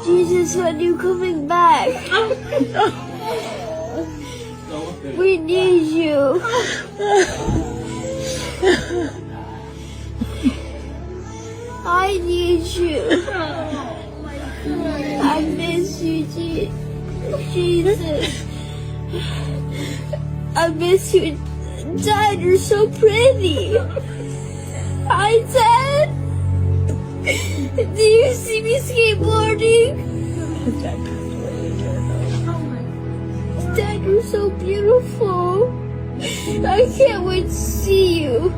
Jesus, when you coming back? We need you. I need you. I miss you, Jesus. I miss you. Dad, you're so pretty. Hi, Dad. Do you see me skateboarding? Dad, you're so beautiful. I can't wait to see you.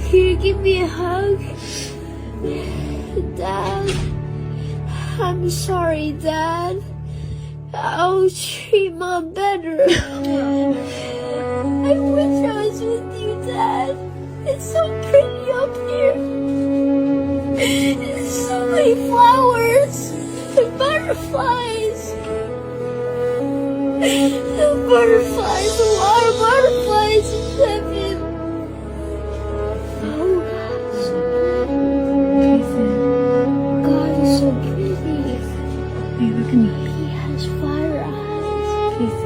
Can you give me a hug? Dad, I'm sorry, Dad. I'll treat Mom better. I wish I was with you, Dad. It's so pretty up here. There's so many flowers and butterflies. Butterflies, a lot of butterflies in heaven. Oh gosh. God is so pretty. Hey, look at me. He has fire eyes.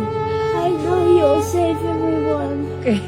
I know he'll save everyone. Okay.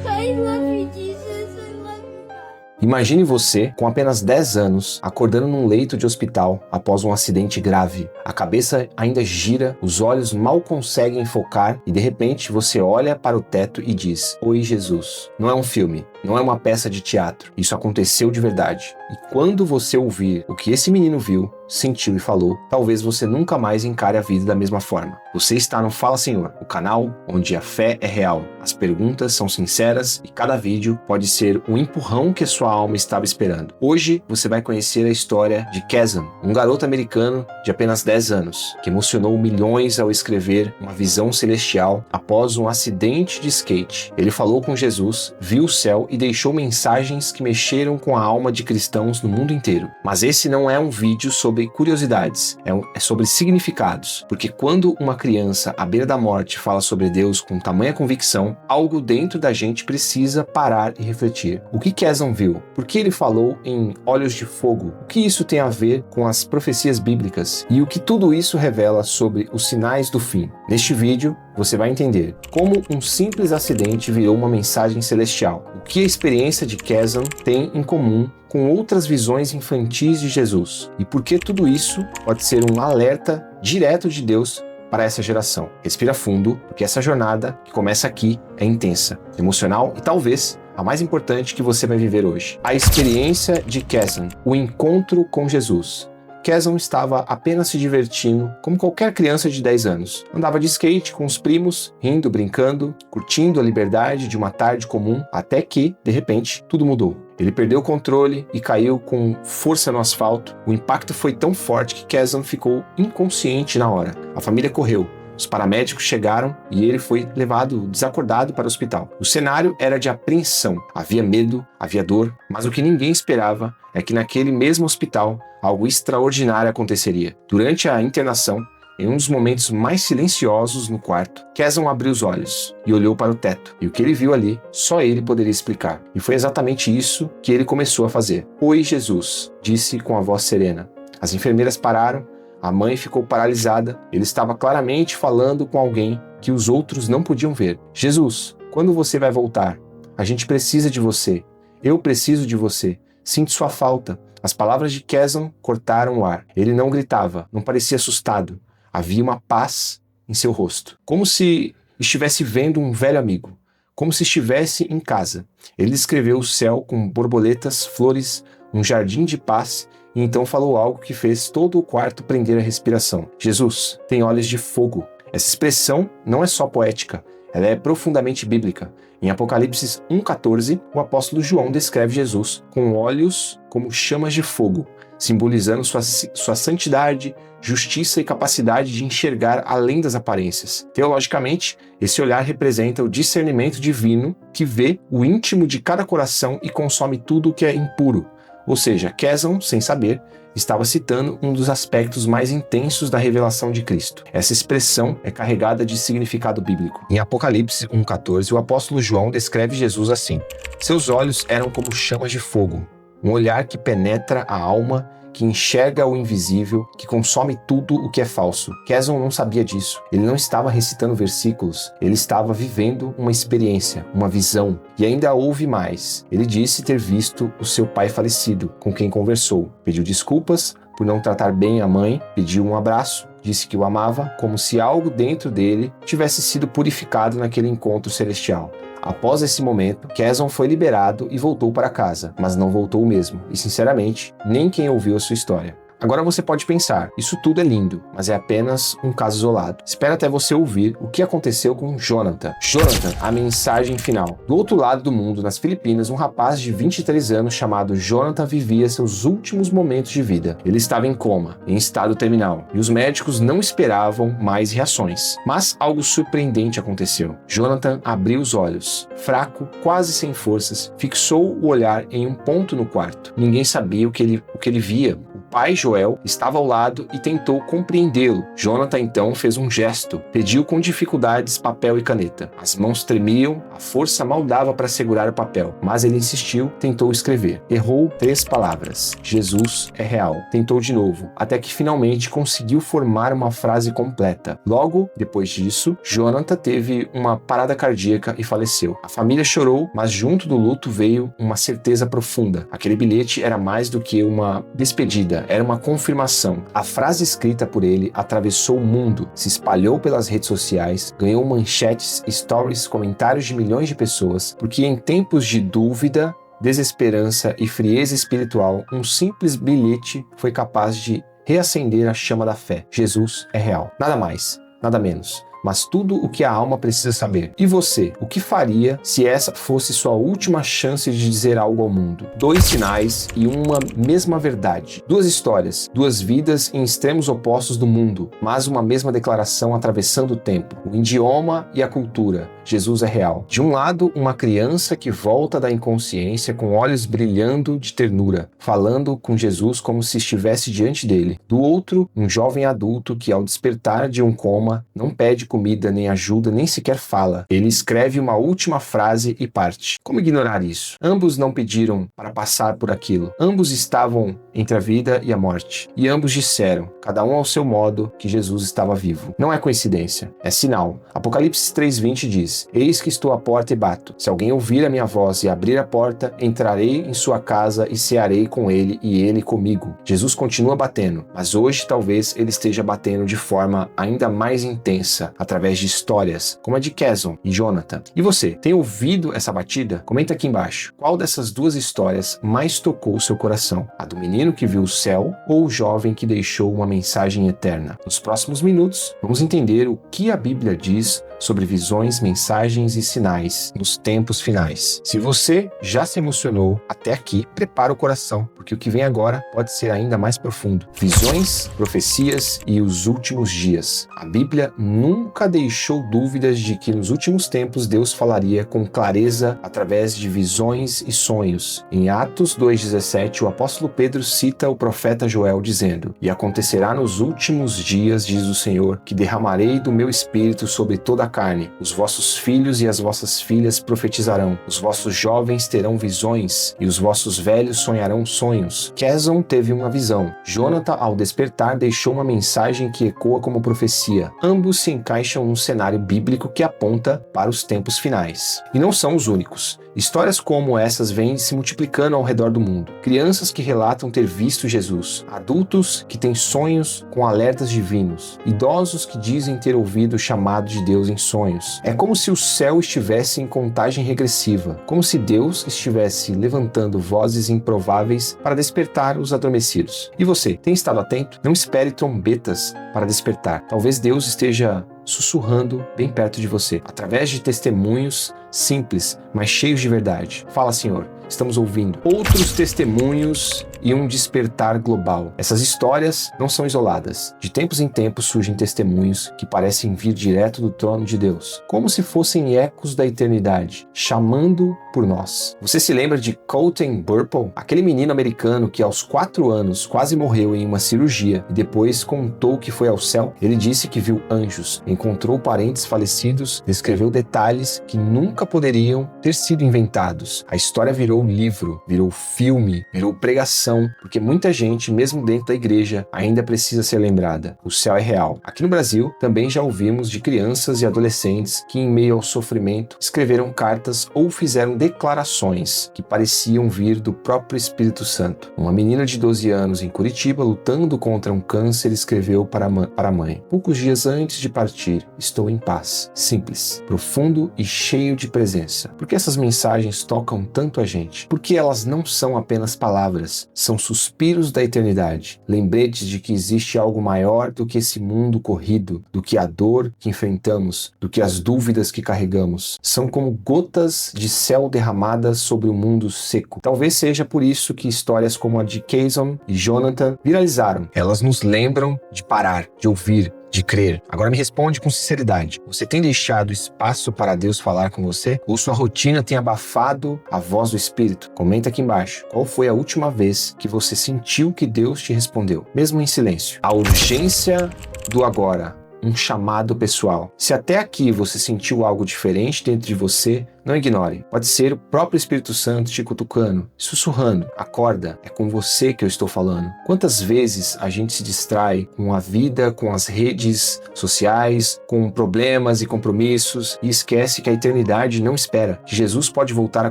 I love you, Jesus. I love you, God. Imagine você, com apenas 10 anos, acordando num leito de hospital após um acidente grave. A cabeça ainda gira, os olhos mal conseguem focar e de repente você olha para o teto e diz: Oi, Jesus. Não é um filme, não é uma peça de teatro. Isso aconteceu de verdade. E quando você ouvir o que esse menino viu, sentiu e falou, talvez você nunca mais encare a vida da mesma forma. Você está no Fala Senhor, o canal onde a fé é real, as perguntas são sinceras e cada vídeo pode ser um empurrão que sua alma estava esperando. Hoje você vai conhecer a história de Chasm, um garoto americano de apenas 10 anos, que emocionou milhões ao escrever uma visão celestial após um acidente de skate. Ele falou com Jesus, viu o céu e deixou mensagens que mexeram com a alma de cristãos no mundo inteiro. Mas esse não é um vídeo sobre curiosidades, é sobre significados, porque quando uma criança à beira da morte fala sobre Deus com tamanha convicção, algo dentro da gente precisa parar e refletir. O que Chasm viu? Por que ele falou em olhos de fogo? O que isso tem a ver com as profecias bíblicas? E o que tudo isso revela sobre os sinais do fim? Neste vídeo, você vai entender como um simples acidente virou uma mensagem celestial, o que a experiência de Chasm tem em comum com outras visões infantis de Jesus, e por que tudo isso pode ser um alerta direto de Deus para essa geração. Respira fundo, porque essa jornada que começa aqui é intensa, emocional e talvez a mais importante que você vai viver hoje. A experiência de Chasm, o encontro com Jesus. Chasm estava apenas se divertindo, como qualquer criança de 10 anos. Andava de skate com os primos, rindo, brincando, curtindo a liberdade de uma tarde comum, até que, de repente, tudo mudou. Ele perdeu o controle e caiu com força no asfalto. O impacto foi tão forte que Chasm ficou inconsciente na hora. A família correu. Os paramédicos chegaram e ele foi levado desacordado para o hospital. O cenário era de apreensão. Havia medo, havia dor, mas o que ninguém esperava é que naquele mesmo hospital algo extraordinário aconteceria. Durante a internação, em um dos momentos mais silenciosos no quarto, Chasm abriu os olhos e olhou para o teto. E o que ele viu ali, só ele poderia explicar. E foi exatamente isso que ele começou a fazer. Oi, Jesus, disse com a voz serena. As enfermeiras pararam. A mãe ficou paralisada. Ele estava claramente falando com alguém que os outros não podiam ver. Jesus, quando você vai voltar? A gente precisa de você. Eu preciso de você. Sinto sua falta. As palavras de Chasm cortaram o ar. Ele não gritava, não parecia assustado. Havia uma paz em seu rosto. Como se estivesse vendo um velho amigo. Como se estivesse em casa. Ele descreveu o céu com borboletas, flores, um jardim de paz. E então falou algo que fez todo o quarto prender a respiração. Jesus tem olhos de fogo. Essa expressão não é só poética, ela é profundamente bíblica. Em Apocalipse 1,14, o apóstolo João descreve Jesus com olhos como chamas de fogo, simbolizando sua santidade, justiça e capacidade de enxergar além das aparências. Teologicamente, esse olhar representa o discernimento divino que vê o íntimo de cada coração e consome tudo o que é impuro. Ou seja, Chasm, sem saber, estava citando um dos aspectos mais intensos da revelação de Cristo. Essa expressão é carregada de significado bíblico. Em Apocalipse 1,14, o apóstolo João descreve Jesus assim: seus olhos eram como chamas de fogo. Um olhar que penetra a alma, que enxerga o invisível, que consome tudo o que é falso. Quezon não sabia disso. Ele não estava recitando versículos, ele estava vivendo uma experiência, uma visão. E ainda houve mais. Ele disse ter visto o seu pai falecido, com quem conversou. Pediu desculpas por não tratar bem a mãe, pediu um abraço, disse que o amava, como se algo dentro dele tivesse sido purificado naquele encontro celestial. Após esse momento, Quezon foi liberado e voltou para casa, mas não voltou mesmo, e sinceramente, nem quem ouviu a sua história. Agora você pode pensar, isso tudo é lindo, mas é apenas um caso isolado. Espera até você ouvir o que aconteceu com Jonathan. Jonathan, a mensagem final. Do outro lado do mundo, nas Filipinas, um rapaz de 23 anos chamado Jonathan vivia seus últimos momentos de vida. Ele estava em coma, em estado terminal, e os médicos não esperavam mais reações. Mas algo surpreendente aconteceu. Jonathan abriu os olhos, fraco, quase sem forças, fixou o olhar em um ponto no quarto. Ninguém sabia o que ele via. O pai Joel estava ao lado e tentou compreendê-lo. Jonathan então fez um gesto, pediu com dificuldades papel e caneta. As mãos tremiam, a força mal dava para segurar o papel, mas ele insistiu, tentou escrever. Errou 3 palavras. Jesus é real. Tentou de novo, até que finalmente conseguiu formar uma frase completa. Logo depois disso, Jonathan teve uma parada cardíaca e faleceu. A família chorou, mas junto do luto veio uma certeza profunda. Aquele bilhete era mais do que uma despedida, era uma confirmação. A frase escrita por ele atravessou o mundo, se espalhou pelas redes sociais, ganhou manchetes, stories, comentários de milhões de pessoas, porque em tempos de dúvida, desesperança e frieza espiritual, um simples bilhete foi capaz de reacender a chama da fé. Jesus é real. Nada mais, nada menos. Mas tudo o que a alma precisa saber. E você, o que faria se essa fosse sua última chance de dizer algo ao mundo? 2 sinais e uma mesma verdade. 2 histórias, 2 vidas em extremos opostos do mundo, mas uma mesma declaração atravessando o tempo. O idioma e a cultura. Jesus é real. De um lado, uma criança que volta da inconsciência com olhos brilhando de ternura, falando com Jesus como se estivesse diante dele. Do outro, um jovem adulto que, ao despertar de um coma, não pede comida, nem ajuda, nem sequer fala. Ele escreve uma última frase e parte. Como ignorar isso? Ambos não pediram para passar por aquilo. Ambos estavam entre a vida e a morte. E ambos disseram, cada um ao seu modo, que Jesus estava vivo. Não é coincidência, é sinal. Apocalipse 3:20 diz, eis que estou à porta e bato. Se alguém ouvir a minha voz e abrir a porta, entrarei em sua casa e cearei com ele e ele comigo. Jesus continua batendo, mas hoje talvez ele esteja batendo de forma ainda mais intensa, através de histórias, como a de Quezon e Jonathan. E você, tem ouvido essa batida? Comenta aqui embaixo. Qual dessas 2 histórias mais tocou o seu coração? A do menino que viu o céu ou o jovem que deixou uma mensagem eterna? Nos próximos minutos, vamos entender o que a Bíblia diz sobre visões, mensagens e sinais nos tempos finais. Se você já se emocionou até aqui, prepara o coração, porque o que vem agora pode ser ainda mais profundo. Visões, profecias e os últimos dias. A Bíblia nunca deixou dúvidas de que nos últimos tempos Deus falaria com clareza através de visões e sonhos. Em Atos 2:17, o apóstolo Pedro cita o profeta Joel dizendo, e acontecerá nos últimos dias, diz o Senhor, que derramarei do meu espírito sobre toda a carne. Os vossos filhos e as vossas filhas profetizarão. Os vossos jovens terão visões e os vossos velhos sonharão sonhos. Quezon teve uma visão. Jonathan, ao despertar, deixou uma mensagem que ecoa como profecia. Ambos se encaixam num cenário bíblico que aponta para os tempos finais. E não são os únicos. Histórias como essas vêm se multiplicando ao redor do mundo. Crianças que relatam ter visto Jesus, adultos que têm sonhos com alertas divinos, idosos que dizem ter ouvido o chamado de Deus em sonhos. É como se o céu estivesse em contagem regressiva, como se Deus estivesse levantando vozes improváveis para despertar os adormecidos. E você, tem estado atento? Não espere trombetas para despertar. Talvez Deus esteja sussurrando bem perto de você, através de testemunhos simples, mas cheios de verdade. Fala, Senhor, estamos ouvindo. Outros testemunhos e um despertar global. Essas histórias não são isoladas. De tempos em tempos surgem testemunhos que parecem vir direto do trono de Deus, como se fossem ecos da eternidade, chamando por nós. Você se lembra de Colton Burple? Aquele menino americano que aos 4 anos quase morreu em uma cirurgia e depois contou que foi ao céu? Ele disse que viu anjos, encontrou parentes falecidos, descreveu detalhes que nunca poderiam ter sido inventados. A história virou livro, virou filme, virou pregação, porque muita gente, mesmo dentro da igreja, ainda precisa ser lembrada. O céu é real. Aqui no Brasil, também já ouvimos de crianças e adolescentes que, em meio ao sofrimento, escreveram cartas ou fizeram declarações que pareciam vir do próprio Espírito Santo. Uma menina de 12 anos em Curitiba, lutando contra um câncer, escreveu para a mãe: poucos dias antes de partir, estou em paz. Simples, profundo e cheio de presença. Por que essas mensagens tocam tanto a gente? Porque elas não são apenas palavras, são suspiros da eternidade, lembretes de que existe algo maior do que esse mundo corrido, do que a dor que enfrentamos, do que as dúvidas que carregamos. São como gotas de céu derramadas sobre o mundo seco. Talvez seja por isso que histórias como a de Kayson e Jonathan viralizaram. Elas nos lembram de parar, de ouvir, de crer. Agora me responde com sinceridade. Você tem deixado espaço para Deus falar com você? Ou sua rotina tem abafado a voz do Espírito? Comenta aqui embaixo. Qual foi a última vez que você sentiu que Deus te respondeu, mesmo em silêncio? A urgência do agora. Um chamado pessoal. Se até aqui você sentiu algo diferente dentro de você, não ignore. Pode ser o próprio Espírito Santo te cutucando, sussurrando. Acorda, é com você que eu estou falando. Quantas vezes a gente se distrai com a vida, com as redes sociais, com problemas e compromissos e esquece que a eternidade não espera, que Jesus pode voltar a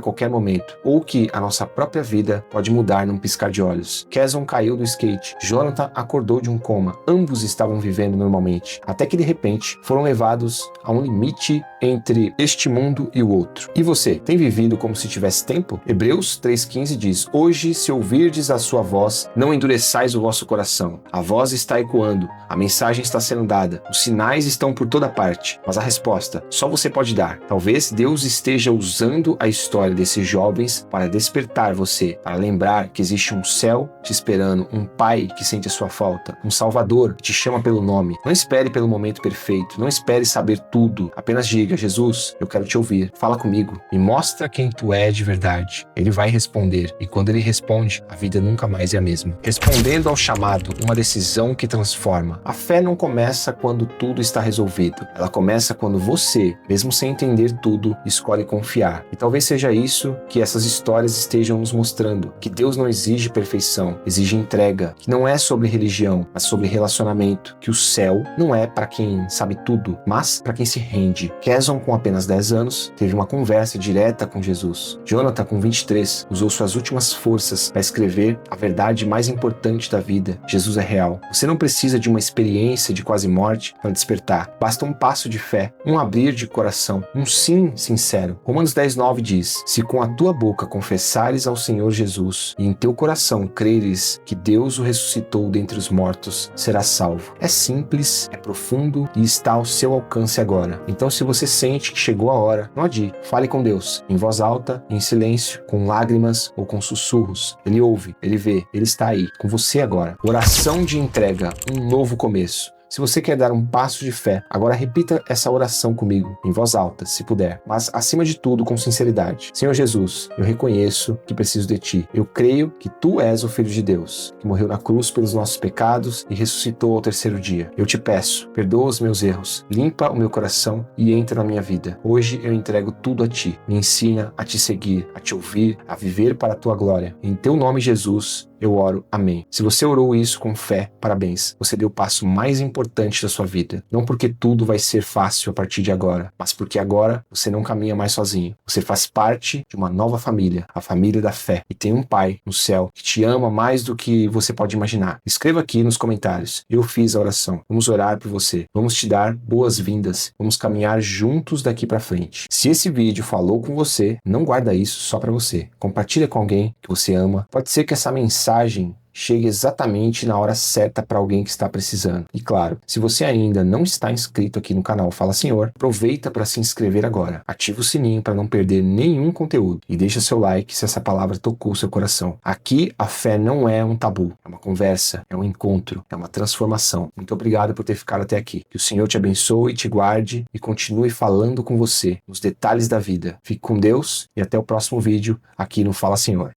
qualquer momento, ou que a nossa própria vida pode mudar num piscar de olhos. Kayson caiu do skate, Jonathan acordou de um coma. Ambos estavam vivendo normalmente, até que de repente foram levados a um limite entre este mundo e o outro. E você, tem vivido como se tivesse tempo? Hebreus 3,15 diz: hoje, se ouvirdes a sua voz, não endureçais o vosso coração. A voz está ecoando, a mensagem está sendo dada, os sinais estão por toda parte, mas a resposta só você pode dar. Talvez Deus esteja usando a história desses jovens para despertar você, para lembrar que existe um céu te esperando, um pai que sente a sua falta, um salvador que te chama pelo nome. Não espere pelo momento perfeito, não espere saber tudo, apenas diga: Jesus, eu quero te ouvir, fala comigo, me mostra quem tu é de verdade. Ele vai responder, e quando ele responde, a vida nunca mais é a mesma. Respondendo ao chamado, uma decisão que transforma. A fé não começa quando tudo está resolvido, ela começa quando você, mesmo sem entender tudo, escolhe confiar. E talvez seja isso que essas histórias estejam nos mostrando, que Deus não exige perfeição, exige entrega, que não é sobre religião, mas sobre relacionamento, que o céu não é para quem sabe tudo, mas para quem se rende. Kayson, com apenas 10 anos, teve uma conversa direta com Jesus. Jonathan, com 23, usou suas últimas forças para escrever a verdade mais importante da vida: Jesus é real. Você não precisa de uma experiência de quase morte para despertar. Basta um passo de fé, um abrir de coração, um sim sincero. Romanos 10,9 diz: se com a tua boca confessares ao Senhor Jesus e em teu coração creres que Deus o ressuscitou dentre os mortos, serás salvo. É simples, é profundo e está ao seu alcance agora. Então, se você sente que chegou a hora, não adie. Fale com Deus, em voz alta, em silêncio, com lágrimas ou com sussurros. Ele ouve, ele vê, ele está aí, com você agora. Oração de entrega, um novo começo. Se você quer dar um passo de fé, agora repita essa oração comigo, em voz alta, se puder, mas acima de tudo com sinceridade. Senhor Jesus, eu reconheço que preciso de Ti. Eu creio que Tu és o Filho de Deus, que morreu na cruz pelos nossos pecados e ressuscitou ao terceiro dia. Eu te peço, perdoa os meus erros, limpa o meu coração e entra na minha vida. Hoje eu entrego tudo a Ti. Me ensina a Te seguir, a Te ouvir, a viver para a Tua glória. Em Teu nome, Jesus, eu oro. Amém. Se você orou isso com fé, parabéns. Você deu o passo mais importante da sua vida. Não porque tudo vai ser fácil a partir de agora, mas porque agora você não caminha mais sozinho. Você faz parte de uma nova família, a família da fé. E tem um Pai no céu que te ama mais do que você pode imaginar. Escreva aqui nos comentários: eu fiz a oração. Vamos orar por você. Vamos te dar boas-vindas. Vamos caminhar juntos daqui pra frente. Se esse vídeo falou com você, não guarda isso só pra você. Compartilha com alguém que você ama. Pode ser que essa mensagem chegue exatamente na hora certa para alguém que está precisando. E claro, se você ainda não está inscrito aqui no canal Fala Senhor, aproveita para se inscrever agora. Ativa o sininho para não perder nenhum conteúdo e deixa seu like se essa palavra tocou seu coração. Aqui a fé não é um tabu, é uma conversa, é um encontro, é uma transformação. Muito obrigado por ter ficado até aqui. Que o Senhor te abençoe, te guarde e continue falando com você nos detalhes da vida. Fique com Deus e até o próximo vídeo aqui no Fala Senhor.